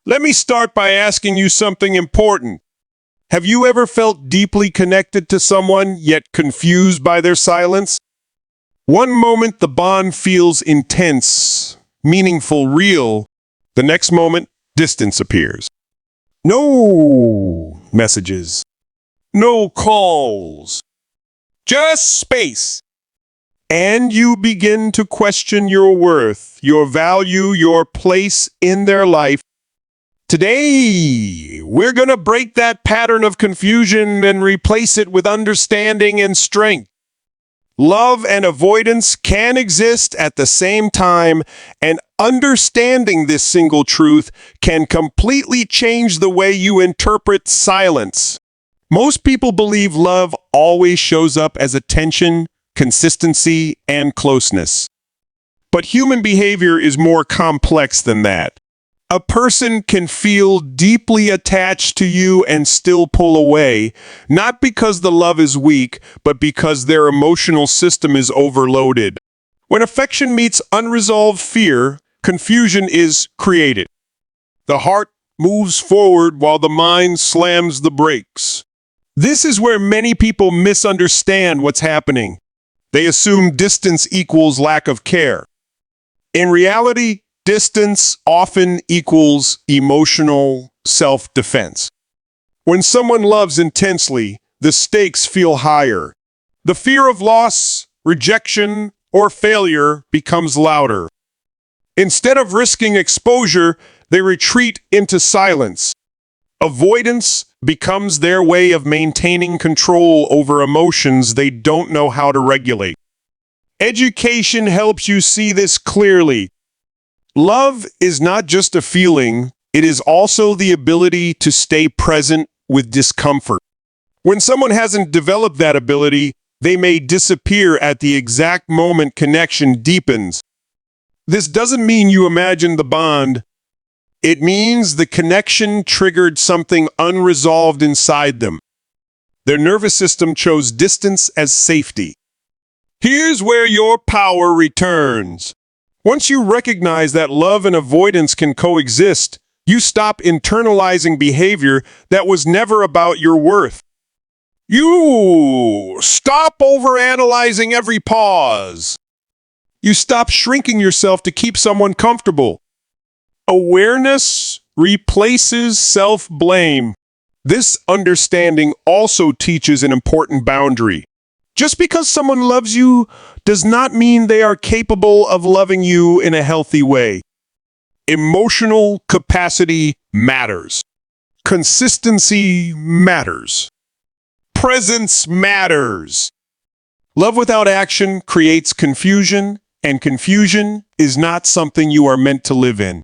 Let me start by asking you something important. Have you ever felt deeply connected to someone, yet confused by their silence? One moment the bond feels intense, meaningful, real. The next moment, distance appears. No messages. No calls. Just space. And you begin to question your worth, your value, your place in their life. Today, we're going to break that pattern of confusion and replace it with understanding and strength. Love and avoidance can exist at the same time, and understanding this single truth can completely change the way you interpret silence. Most people believe love always shows up as attention, consistency, and closeness. But human behavior is more complex than that. A person can feel deeply attached to you and still pull away, not because the love is weak, but because their emotional system is overloaded. When affection meets unresolved fear, confusion is created. The heart moves forward while the mind slams the brakes. This is where many people misunderstand what's happening. They assume distance equals lack of care. In reality, distance often equals emotional self-defense. When someone loves intensely, the stakes feel higher. The fear of loss, rejection, or failure becomes louder. Instead of risking exposure, they retreat into silence. Avoidance becomes their way of maintaining control over emotions they don't know how to regulate. Education helps you see this clearly. Love is not just a feeling, it is also the ability to stay present with discomfort. When someone hasn't developed that ability, they may disappear at the exact moment connection deepens. This doesn't mean you imagine the bond. It means the connection triggered something unresolved inside them. Their nervous system chose distance as safety. Here's where your power returns. Once you recognize that love and avoidance can coexist, you stop internalizing behavior that was never about your worth. You stop overanalyzing every pause. You stop shrinking yourself to keep someone comfortable. Awareness replaces self-blame. This understanding also teaches an important boundary. Just because someone loves you does not mean they are capable of loving you in a healthy way. Emotional capacity matters. Consistency matters. Presence matters. Love without action creates confusion, and confusion is not something you are meant to live in.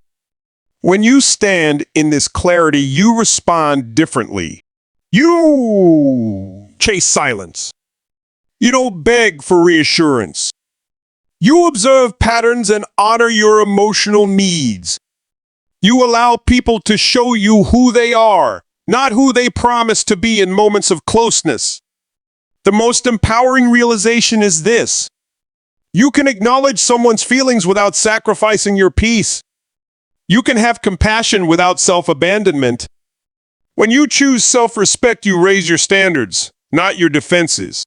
When you stand in this clarity, you respond differently. You chase silence. You don't beg for reassurance. You observe patterns and honor your emotional needs. You allow people to show you who they are, not who they promise to be in moments of closeness. The most empowering realization is this. You can acknowledge someone's feelings without sacrificing your peace. You can have compassion without self-abandonment. When you choose self-respect, you raise your standards, not your defenses.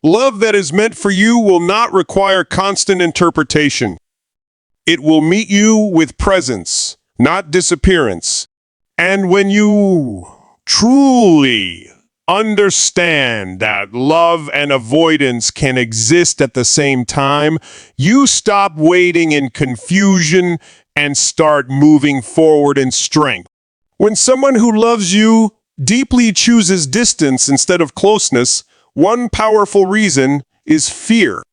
Love that is meant for you will not require constant interpretation. It will meet you with presence, not disappearance. And when you truly understand that love and avoidance can exist at the same time, you stop waiting in confusion and start moving forward in strength. When someone who loves you deeply chooses distance instead of closeness, one powerful reason is fear.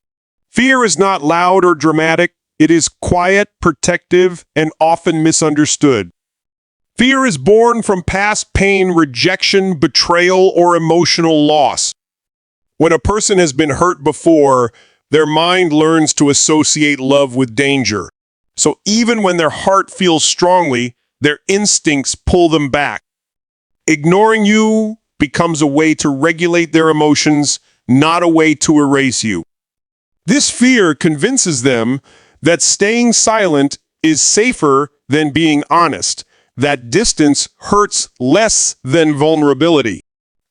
Fear is not loud or dramatic. It is quiet, protective, and often misunderstood. Fear is born from past pain, rejection, betrayal, or emotional loss. When a person has been hurt before, their mind learns to associate love with danger. So even when their heart feels strongly, their instincts pull them back. Ignoring you becomes a way to regulate their emotions, not a way to erase you. This fear convinces them that staying silent is safer than being honest, that distance hurts less than vulnerability.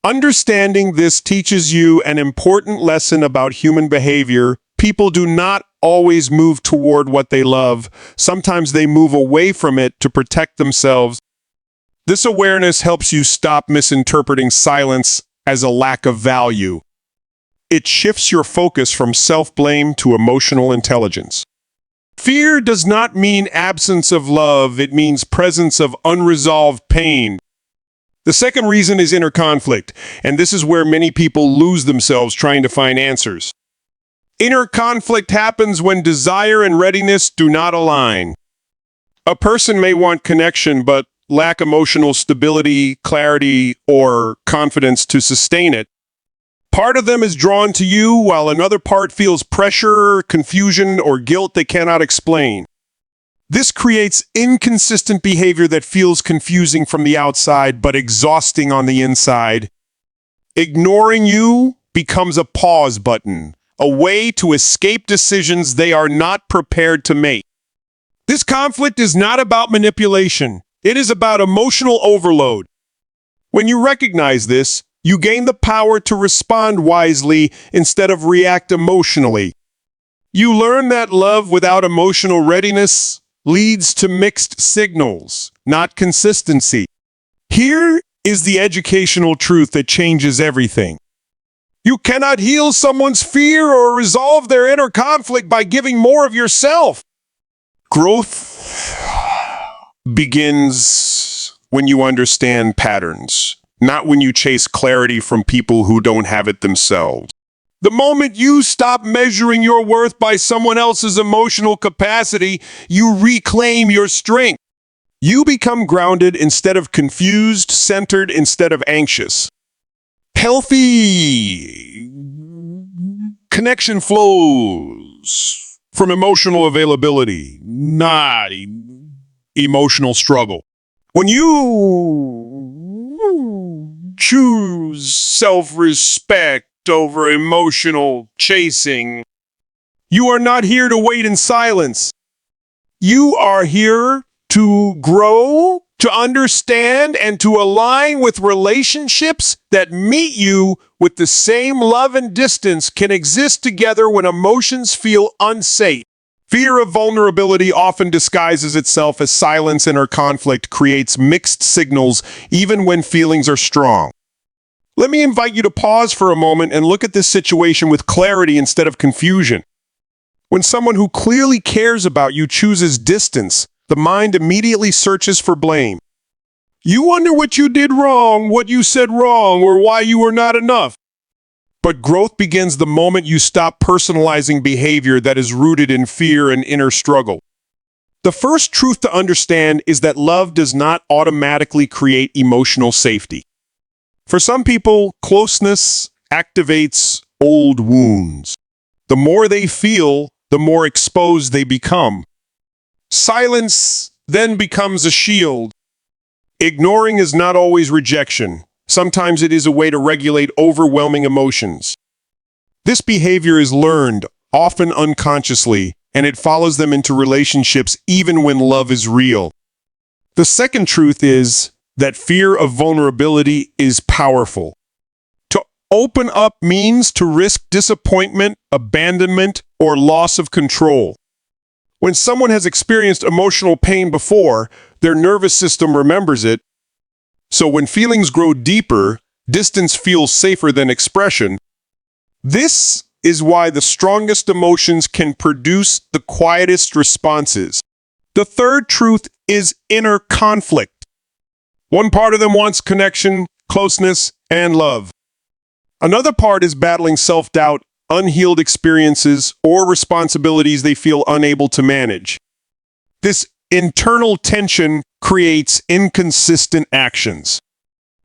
Understanding this teaches you an important lesson about human behavior. People do not always move toward what they love. Sometimes they move away from it to protect themselves. This awareness helps you stop misinterpreting silence as a lack of value. It shifts your focus from self-blame to emotional intelligence. Fear does not mean absence of love, it means presence of unresolved pain. The second reason is inner conflict, and this is where many people lose themselves trying to find answers. Inner conflict happens when desire and readiness do not align. A person may want connection but lack emotional stability, clarity, or confidence to sustain it. Part of them is drawn to you, while another part feels pressure, confusion, or guilt they cannot explain. This creates inconsistent behavior that feels confusing from the outside but exhausting on the inside. Ignoring you becomes a pause button, a way to escape decisions they are not prepared to make. This conflict is not about manipulation. It is about emotional overload. When you recognize this, you gain the power to respond wisely instead of react emotionally. You learn that love without emotional readiness leads to mixed signals, not consistency. Here is the educational truth that changes everything. You cannot heal someone's fear or resolve their inner conflict by giving more of yourself. Growth begins when you understand patterns, not when you chase clarity from people who don't have it themselves. The moment you stop measuring your worth by someone else's emotional capacity, you reclaim your strength. You become grounded instead of confused, centered instead of anxious. Healthy connection flows from emotional availability, not emotional struggle. When you choose self-respect over emotional chasing, you are not here to wait in silence. You are here to grow, to understand, and to align with relationships that meet you with the same love and distance can exist together when emotions feel unsafe. Fear of vulnerability often disguises itself as silence, and our conflict creates mixed signals even when feelings are strong. Let me invite you to pause for a moment and look at this situation with clarity instead of confusion. When someone who clearly cares about you chooses distance, the mind immediately searches for blame. You wonder what you did wrong, what you said wrong, or why you were not enough. But growth begins the moment you stop personalizing behavior that is rooted in fear and inner struggle. The first truth to understand is that love does not automatically create emotional safety. For some people, closeness activates old wounds. The more they feel, the more exposed they become. Silence then becomes a shield. Ignoring is not always rejection. Sometimes it is a way to regulate overwhelming emotions. This behavior is learned, often unconsciously, and it follows them into relationships even when love is real. The second truth is that fear of vulnerability is powerful. To open up means to risk disappointment, abandonment, or loss of control. When someone has experienced emotional pain before, their nervous system remembers it. So when feelings grow deeper, distance feels safer than expression. This is why the strongest emotions can produce the quietest responses. The third truth is inner conflict. One part of them wants connection, closeness, and love. Another part is battling self-doubt, unhealed experiences, or responsibilities they feel unable to manage. This internal tension creates inconsistent actions.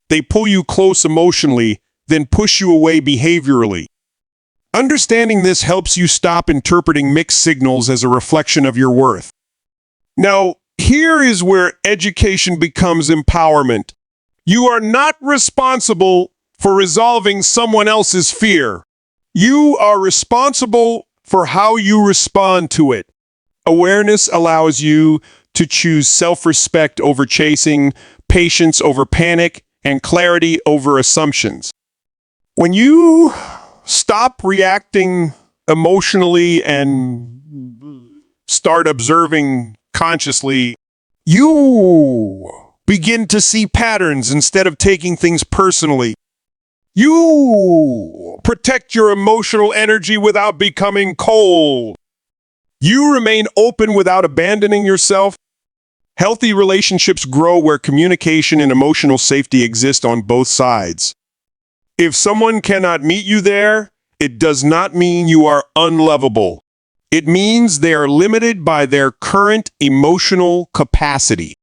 They pull you close emotionally, then push you away behaviorally. Understanding this helps you stop interpreting mixed signals as a reflection of your worth. Now, here is where education becomes empowerment. You are not responsible for resolving someone else's fear. You are responsible for how you respond to it. Awareness allows you to choose self-respect over chasing, patience over panic, and clarity over assumptions. When you stop reacting emotionally and start observing consciously, you begin to see patterns instead of taking things personally. You protect your emotional energy without becoming cold. You remain open without abandoning yourself. Healthy relationships grow where communication and emotional safety exist on both sides. If someone cannot meet you there, it does not mean you are unlovable. It means they are limited by their current emotional capacity.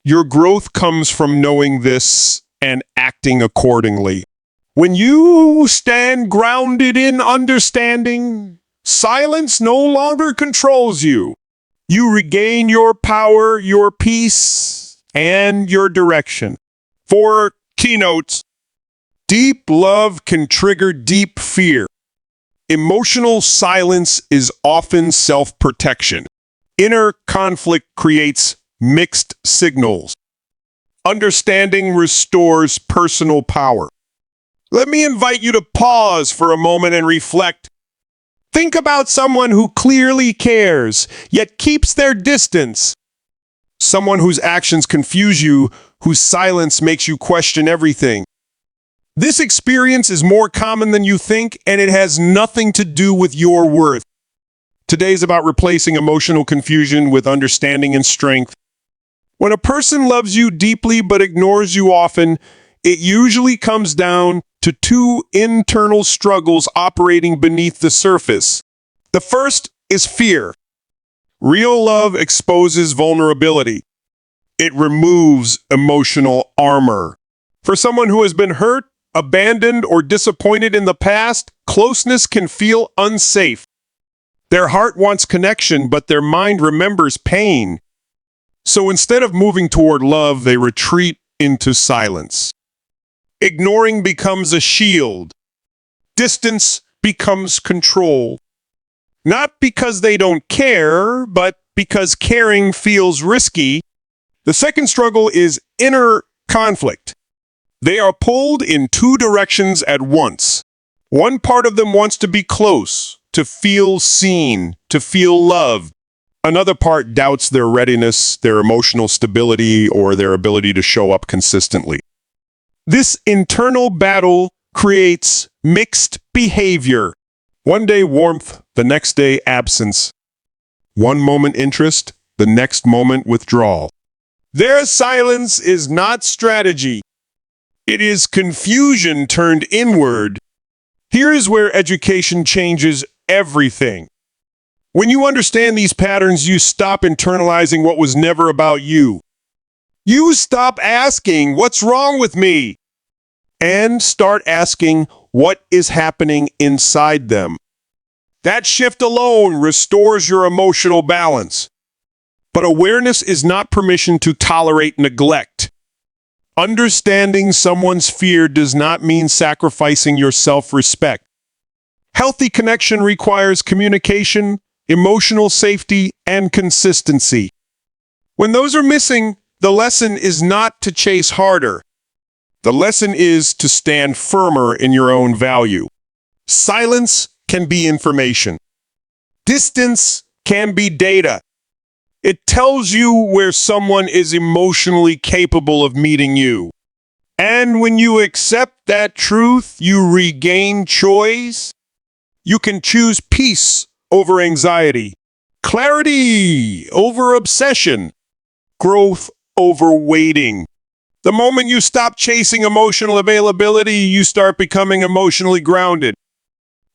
Your growth comes from knowing this and acting accordingly. When you stand grounded in understanding, silence no longer controls you. You regain your power, your peace, and your direction. For keynotes, deep love can trigger deep fear. Emotional silence is often self-protection. Inner conflict creates mixed signals. Understanding restores personal power. Let me invite you to pause for a moment and reflect. Think about someone who clearly cares, yet keeps their distance. Someone whose actions confuse you, whose silence makes you question everything. This experience is more common than you think, and it has nothing to do with your worth. Today's about replacing emotional confusion with understanding and strength. When a person loves you deeply but ignores you often, it usually comes down to two internal struggles operating beneath the surface. The first is fear. Real love exposes vulnerability. It removes emotional armor. For someone who has been hurt, abandoned, or disappointed in the past, closeness can feel unsafe. Their heart wants connection, but their mind remembers pain. So instead of moving toward love, they retreat into silence. Ignoring becomes a shield. Distance becomes control. Not because they don't care, but because caring feels risky. The second struggle is inner conflict. They are pulled in two directions at once. One part of them wants to be close, to feel seen, to feel loved. Another part doubts their readiness, their emotional stability, or their ability to show up consistently. This internal battle creates mixed behavior. One day warmth, the next day absence. One moment interest, the next moment withdrawal. Their silence is not strategy. It is confusion turned inward. Here is where education changes everything. When you understand these patterns, you stop internalizing what was never about you. You stop asking, "What's wrong with me?" and start asking, "What is happening inside them?" That shift alone restores your emotional balance. But awareness is not permission to tolerate neglect. Understanding someone's fear does not mean sacrificing your self-respect. Healthy connection requires communication, emotional safety, and consistency. When those are missing, the lesson is not to chase harder. The lesson is to stand firmer in your own value. Silence can be information. Distance can be data. It tells you where someone is emotionally capable of meeting you. And when you accept that truth, you regain choice. You can choose peace over anxiety, clarity over obsession, growth over waiting. The moment you stop chasing emotional availability, you start becoming emotionally grounded.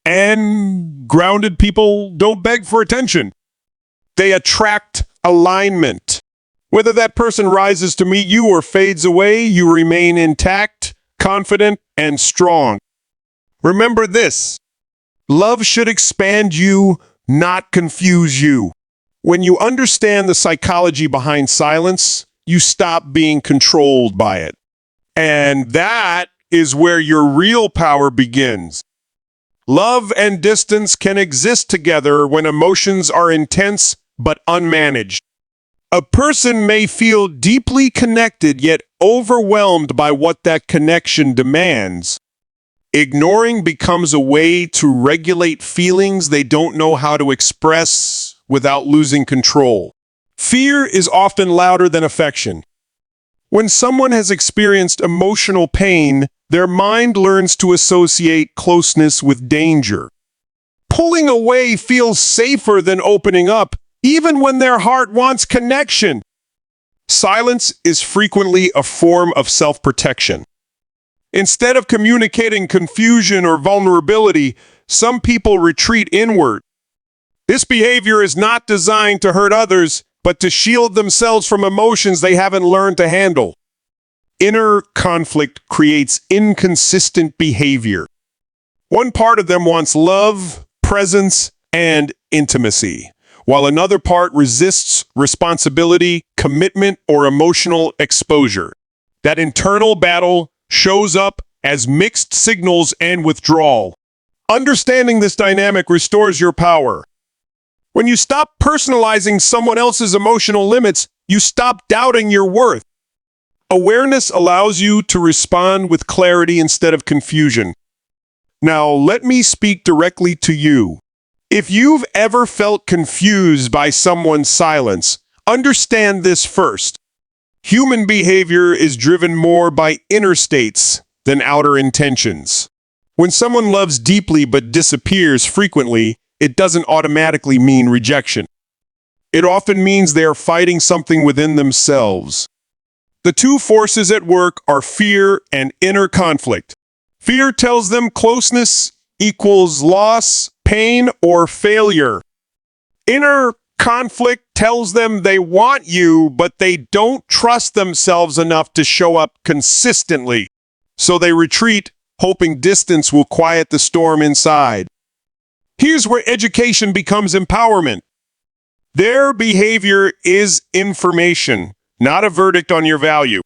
And grounded people don't beg for attention. They attract alignment. Whether that person rises to meet you or fades away, you remain intact, confident, and strong. Remember this: love should expand you, not confuse you. When you understand the psychology behind silence, you stop being controlled by it. And that is where your real power begins. Love and distance can exist together when emotions are intense but unmanaged. A person may feel deeply connected yet overwhelmed by what that connection demands. Ignoring becomes a way to regulate feelings they don't know how to express without losing control. Fear is often louder than affection. When someone has experienced emotional pain, their mind learns to associate closeness with danger. Pulling away feels safer than opening up, even when their heart wants connection. Silence is frequently a form of self-protection. Instead of communicating confusion or vulnerability, some people retreat inward. This behavior is not designed to hurt others, but to shield themselves from emotions they haven't learned to handle. Inner conflict creates inconsistent behavior. One part of them wants love, presence, and intimacy, while another part resists responsibility, commitment, or emotional exposure. That internal battle shows up as mixed signals and withdrawal. Understanding this dynamic restores your power. When you stop personalizing someone else's emotional limits, you stop doubting your worth. Awareness allows you to respond with clarity instead of confusion. Now, let me speak directly to you. If you've ever felt confused by someone's silence, understand this first. Human behavior is driven more by inner states than outer intentions. When someone loves deeply but disappears frequently, it doesn't automatically mean rejection. It often means they are fighting something within themselves. The two forces at work are fear and inner conflict. Fear tells them closeness equals loss, pain, or failure. Inner conflict tells them they want you, but they don't trust themselves enough to show up consistently. So they retreat, hoping distance will quiet the storm inside. Here's where education becomes empowerment. Their behavior is information, not a verdict on your value.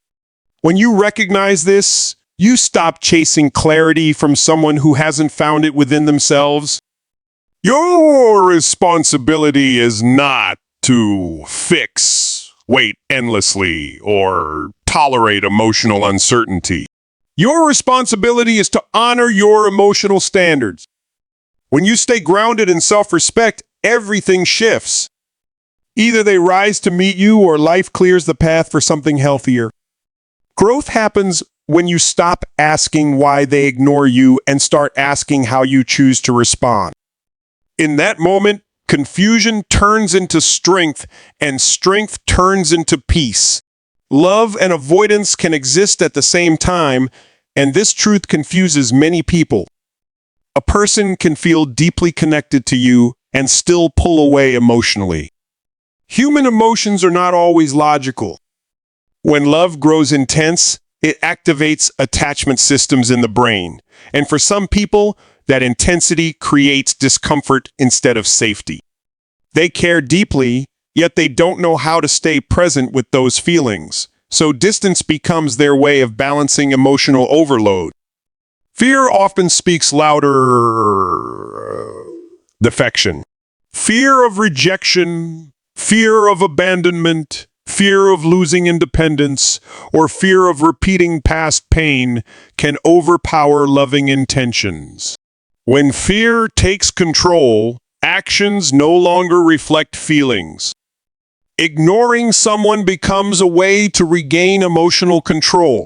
When you recognize this, you stop chasing clarity from someone who hasn't found it within themselves. Your responsibility is not to fix, wait endlessly, or tolerate emotional uncertainty. Your responsibility is to honor your emotional standards. When you stay grounded in self-respect, everything shifts. Either they rise to meet you or life clears the path for something healthier. Growth happens when you stop asking why they ignore you and start asking how you choose to respond. In that moment, confusion turns into strength, and strength turns into peace. Love and avoidance can exist at the same time, and this truth confuses many people. A person can feel deeply connected to you and still pull away emotionally. Human emotions are not always logical. When love grows intense, it activates attachment systems in the brain, and for some people, that intensity creates discomfort instead of safety. They care deeply, yet they don't know how to stay present with those feelings, so distance becomes their way of balancing emotional overload. Fear often speaks louder than affection. Fear of rejection, fear of abandonment, fear of losing independence, or fear of repeating past pain can overpower loving intentions. When fear takes control, actions no longer reflect feelings. Ignoring someone becomes a way to regain emotional control.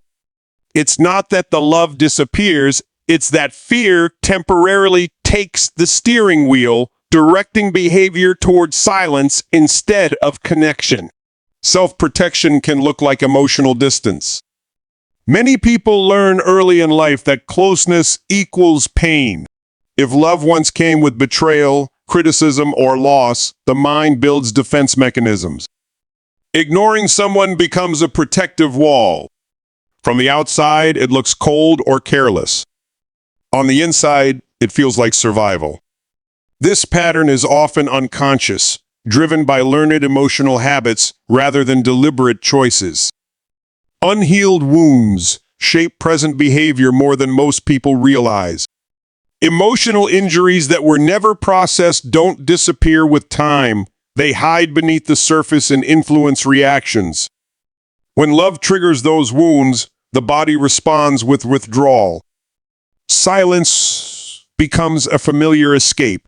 It's not that the love disappears, it's that fear temporarily takes the steering wheel, directing behavior towards silence instead of connection. Self-protection can look like emotional distance. Many people learn early in life that closeness equals pain. If love once came with betrayal, criticism, or loss, the mind builds defense mechanisms. Ignoring someone becomes a protective wall. From the outside, it looks cold or careless. On the inside, it feels like survival. This pattern is often unconscious, driven by learned emotional habits rather than deliberate choices. Unhealed wounds shape present behavior more than most people realize. Emotional injuries that were never processed don't disappear with time. They hide beneath the surface and influence reactions. When love triggers those wounds, the body responds with withdrawal. Silence becomes a familiar escape.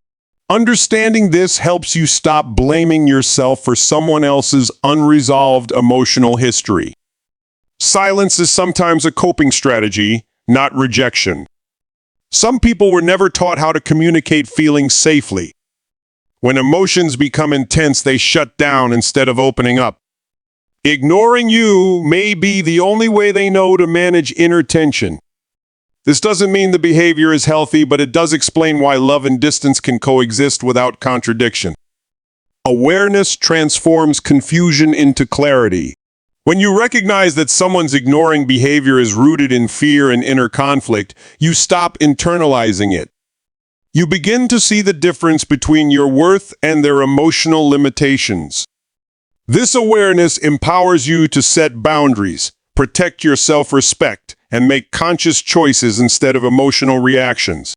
Understanding this helps you stop blaming yourself for someone else's unresolved emotional history. Silence is sometimes a coping strategy, not rejection. Some people were never taught how to communicate feelings safely. When emotions become intense, they shut down instead of opening up. Ignoring you may be the only way they know to manage inner tension. This doesn't mean the behavior is healthy, but it does explain why love and distance can coexist without contradiction. Awareness transforms confusion into clarity. When you recognize that someone's ignoring behavior is rooted in fear and inner conflict, you stop internalizing it. You begin to see the difference between your worth and their emotional limitations. This awareness empowers you to set boundaries, protect your self-respect, and make conscious choices instead of emotional reactions.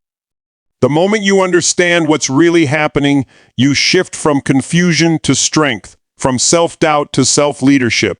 The moment you understand what's really happening, you shift from confusion to strength, from self-doubt to self-leadership.